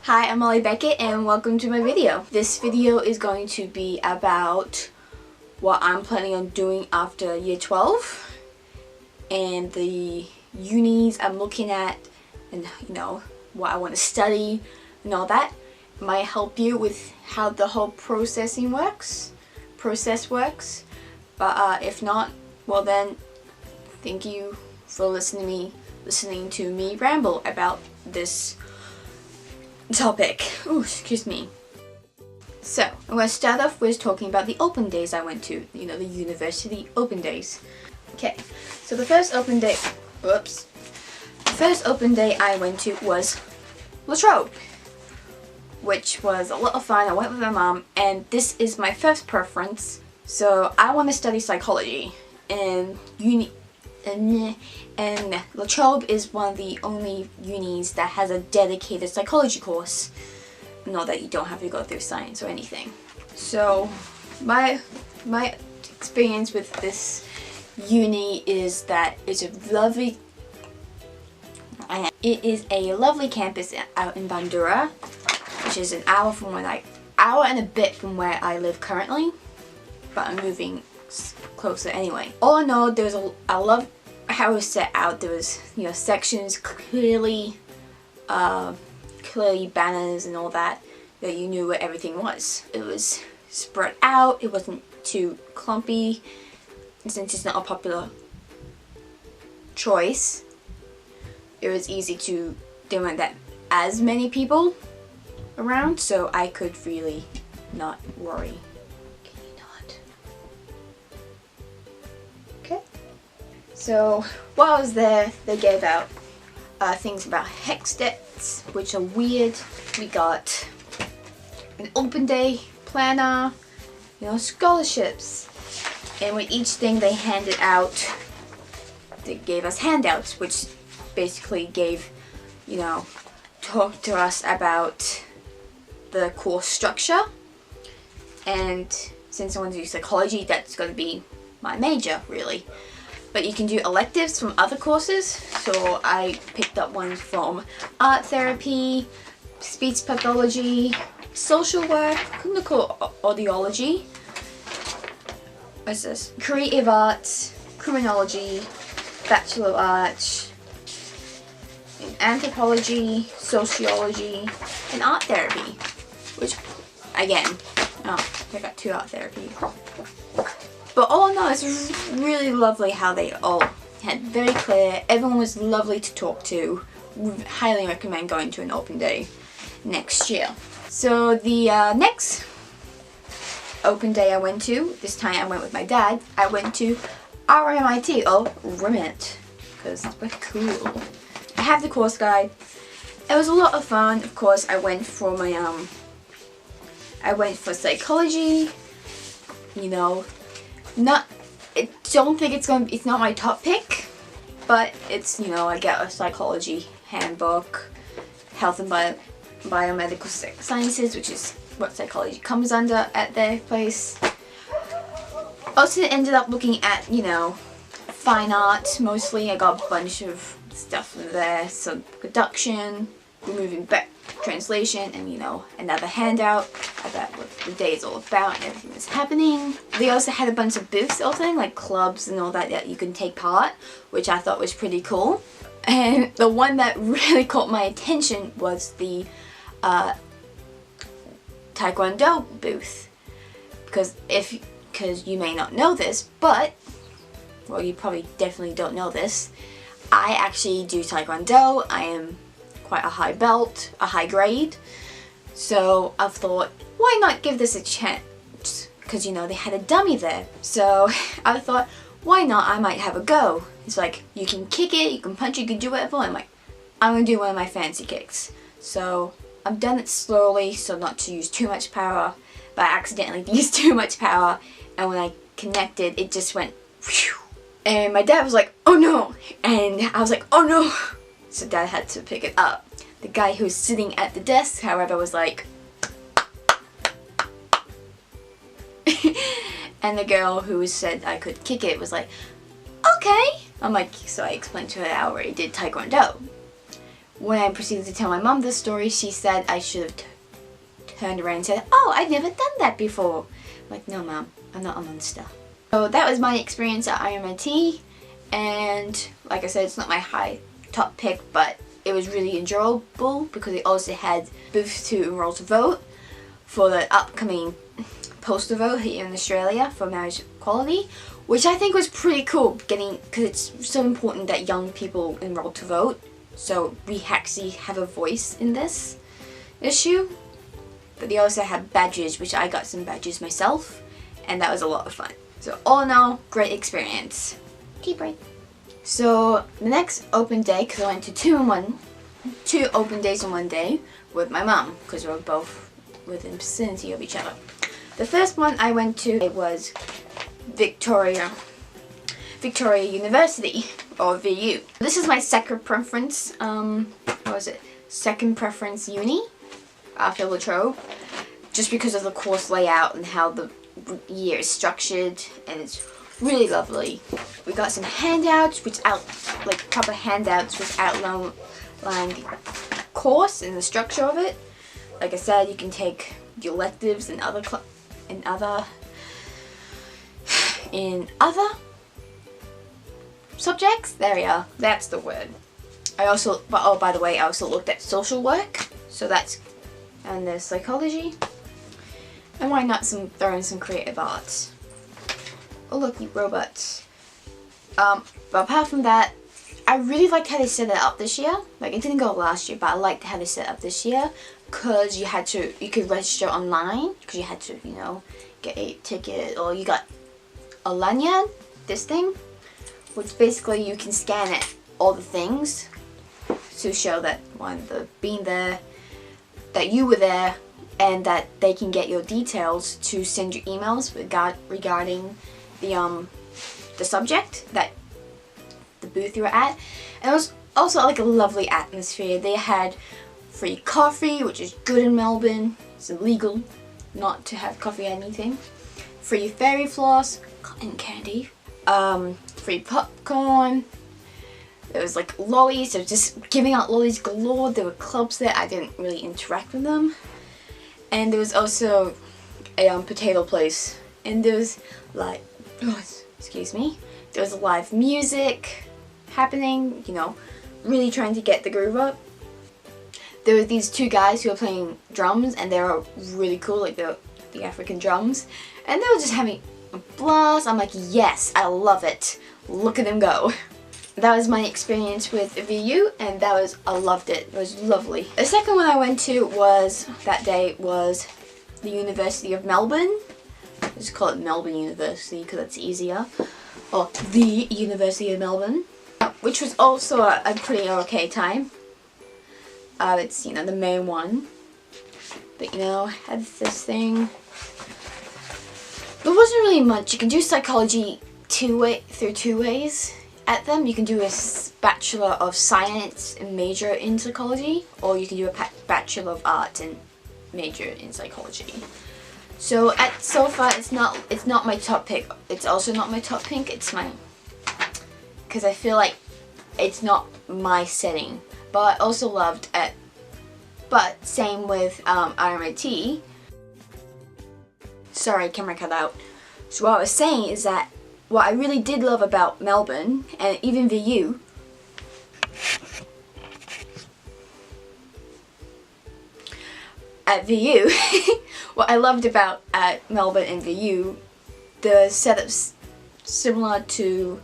Hi, I'm Beckett and welcome to my video. This video is going to be about what I'm planning on doing after year 12 and the unis I'm looking at and what I want to study and all that. It might help you with how the whole process works. But if not, well then, thank you for listening to me ramble about this topic. Oh, excuse me. So, I'm going to start off with talking about the open days I went to. The university open days. Okay, so the first open day I went to was La Trobe, which was a lot of fun. I went with my mom, and this is my first preference. So, I want to study psychology, and La Trobe is one of the only unis that has a dedicated psychology course. Not that you don't have to go through science or anything. So my experience with this uni is that it is a lovely campus out in Bandura, which is an hour and a bit from where I live currently, but I'm moving closer anyway. All in all, I love how it was set out. There was sections clearly banners and all that you knew where everything was. It was spread out. It wasn't too clumpy. Since it's not a popular choice, it was easy to. There weren't that as many people around, so I could really not worry. So while I was there, they gave out things about Hexdets, which are weird. We got an open day planner, scholarships, and with each thing they gave us handouts, which basically talked to us about the course structure. And since I want to do psychology, that's going to be my major, really. But you can do electives from other courses, so I picked up ones from art therapy, speech pathology, social work, clinical audiology, what's this? Creative arts, criminology, bachelor of arts, in anthropology, sociology, and art therapy, which again, I got 2 art therapy. But all in all, it's really lovely how they all had very clear. Everyone was lovely to talk to. Highly recommend going to an open day next year. So the next open day I went to, this time I went with my dad. I went to RMIT, RMIT, because it's very cool. I have the course guide. It was a lot of fun. Of course, I went for psychology. It's not my top pick, but it's, I get a psychology handbook, health and biomedical sciences, which is what psychology comes under at their place. Also ended up looking at, fine art mostly. I got a bunch of stuff from there, some production, removing back translation, and another handout about what the day is all about and everything that's happening. They also had a bunch of booths, like clubs and all that you can take part, which I thought was pretty cool. And the one that really caught my attention was the Taekwondo booth, because you may not know this, but you probably definitely don't know this. I actually do Taekwondo. I am quite a high belt, a high grade. So I thought, why not give this a chance? Because they had a dummy there. So I thought, why not? I might have a go. It's like, you can kick it, you can punch it, you can do whatever. I'm like, I'm gonna do one of my fancy kicks. So I've done it slowly, so not to use too much power, but I accidentally used too much power, and when I connected, it just went whew. And my dad was like, oh no, and I was like, oh no. So Dad had to pick it up. The guy who was sitting at the desk, however, was like, and the girl who said I could kick it was like, okay. I'm like, so I explained to her I already did Taekwondo. when I proceeded to tell my mum this story, she said I should have turned around and said, "Oh, I've never done that before." I'm like, "No, Mum, I'm not a monster." So that was my experience at IMIT, and like I said, it's not my top pick, but it was really enjoyable because it also had booths to enroll to vote for the upcoming poster vote here in Australia for marriage equality, which I think was pretty cool, because it's so important that young people enroll to vote, so we actually have a voice in this issue. But they also have badges, which I got some badges myself, and that was a lot of fun. So all in all, great experience. Tea break. So the next open day, because I went to two open days in one day with my mum, because we were both within vicinity of each other. The first one I went to, it was Victoria University, or VU. This is my second preference, second preference uni after La Trobe, just because of the course layout and how the year is structured, and it's really lovely. We got some handouts, proper handouts which outline the course and the structure of it. Like I said, you can take the electives and other subjects. There we are. That's the word. By the way, I also looked at social work, and there's psychology, and why not throw in some creative arts. Oh look, robots. But apart from that, I really liked how they set it up this year. Like, it didn't go last year, but I liked how they set it up this year, because you could register online, because you had to, get a ticket, or you got a lanyard, this thing, which basically you can scan it, all the things, to show that that you were there, and that they can get your details to send you emails regarding the subject, that the booth you were at. And it was also like a lovely atmosphere. They had free coffee, which is good in Melbourne. It's illegal not to have coffee or anything. Free fairy floss, cotton candy, free popcorn. There was like lollies, they were just giving out lollies galore. There were clubs there, I didn't really interact with them. And there was also a potato place, and there was like, excuse me, there was live music happening, really trying to get the groove up. There were these two guys who were playing drums, and they were really cool, like the African drums, and they were just having a blast. I'm like, yes, I love it. Look at them go. That was my experience with VU, and I loved it. It was lovely. The second one I went to that day was the University of Melbourne. I just call it Melbourne University because it's easier. Or the University of Melbourne, which was also a pretty okay time. It's, the main one. But, had this thing. There wasn't really much. You can do psychology through two ways at them. You can do a Bachelor of Science and major in psychology, or you can do a Bachelor of Arts and major in psychology. So so far it's not my top pick. It's also not my top pick. Because I feel like it's not my setting. But I also loved it. But same with RMIT. Sorry, camera cut out. So what I was saying is that what I really did love about Melbourne, and even VU, at VU, what I loved about Melbourne and VU, the setup's similar to,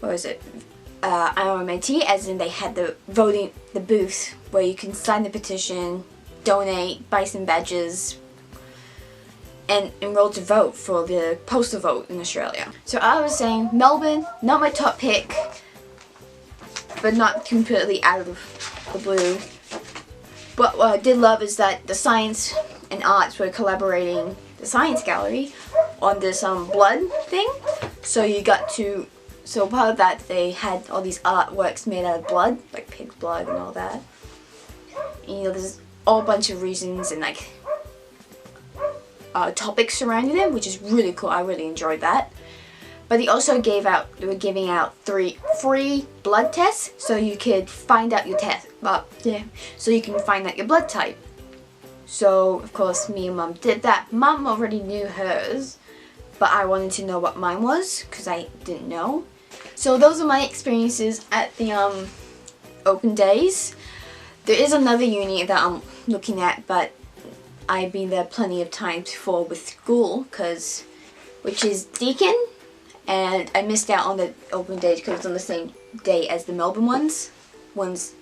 RMIT, as in they had the booth where you can sign the petition, donate, buy some badges, and enroll to vote for the postal vote in Australia. So I was saying Melbourne, not my top pick, but not completely out of the blue. But what I did love is that the science and arts were collaborating, the science gallery, on this blood thing. So part of that, they had all these artworks made out of blood, like pig blood and all that. And, there's all a bunch of reasons and topics surrounding them, which is really cool. I really enjoyed that. But they also they were giving out 3 free blood tests, so you could find out your test. So you can find out your blood type. So of course me and Mum did that. Mum already knew hers, but I wanted to know what mine was because I didn't know. So those are my experiences at the open days. There is another uni that I'm looking at, but I've been there plenty of times before with school, which is Deakin, and I missed out on the open days because it's on the same day as the Melbourne ones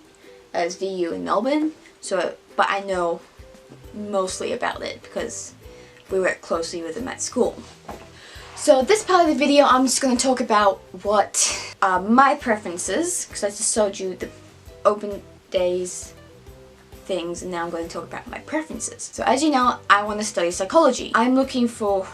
as VU in Melbourne. So, but I know mostly about it because we work closely with them at school. So this part of the video, I'm just going to talk about what my preferences, because I just showed you the open days things, and now I'm going to talk about my preferences. So as you know, I want to study psychology. I'm looking for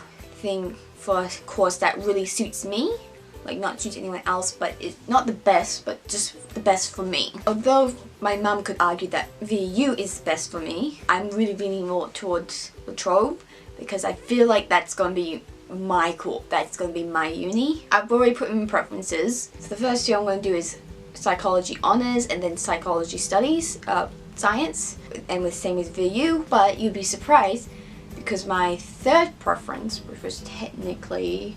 a course that really suits me, like not suits anyone else, but it's not the best, but just the best for me. Although my mum could argue that VU is best for me, I'm really leaning more towards La Trobe because I feel like that's going to be my course, that's going to be my uni. I've already put in preferences. So the first two I'm going to do is psychology honours and then psychology studies, science, and with same as VU, but you'd be surprised because my third preference, which was technically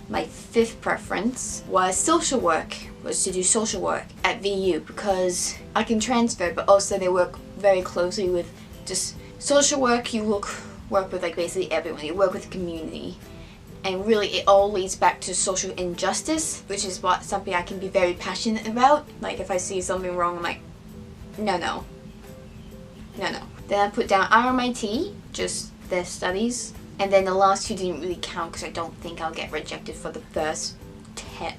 my fifth preference, was social work, was to do social work at VU because I can transfer, but also they work very closely with just social work. You work with like basically everyone, you work with the community, and really it all leads back to social injustice, which is something I can be very passionate about. Like if I see something wrong, I'm like, no. Then I put down RMIT, just their studies, and then the last two didn't really count because I don't think I'll get rejected for the first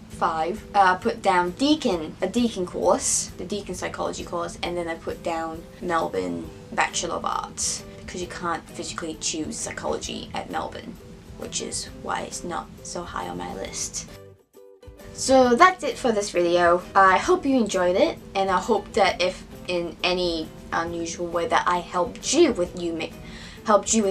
5. Put down Deakin, a Deakin course, the Deakin psychology course, and then I put down Melbourne Bachelor of Arts because you can't physically choose psychology at Melbourne, which is why it's not so high on my list. So that's it for this video. I hope you enjoyed it, and I hope that if in any unusual way that I helped you with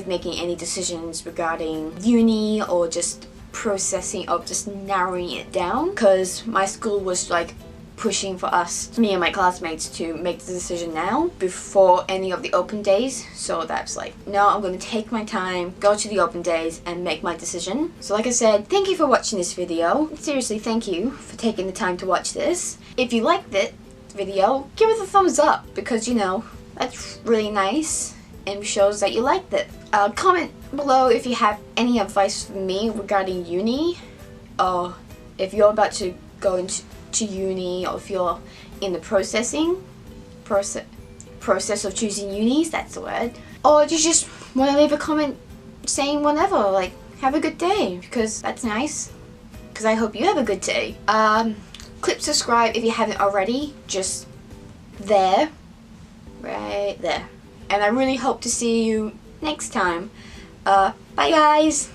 making any decisions regarding uni or just processing of just narrowing it down, because my school was like pushing for me and my classmates to make the decision now before any of the open days. So that's like, no, I'm going to take my time, go to the open days and make my decision. So like I said, thank you for watching this video. Seriously, thank you for taking the time to watch this. If you liked it video, give it a thumbs up because you know that's really nice and shows that you liked it. Comment below if you have any advice for me regarding uni, or if you're about to go into uni, or if you're in the process of choosing unis, that's the word, or you just want to leave a comment saying whatever, like have a good day, because that's nice, because I hope you have a good day. Click subscribe if you haven't already, just there, right there. And I really hope to see you next time. Bye guys!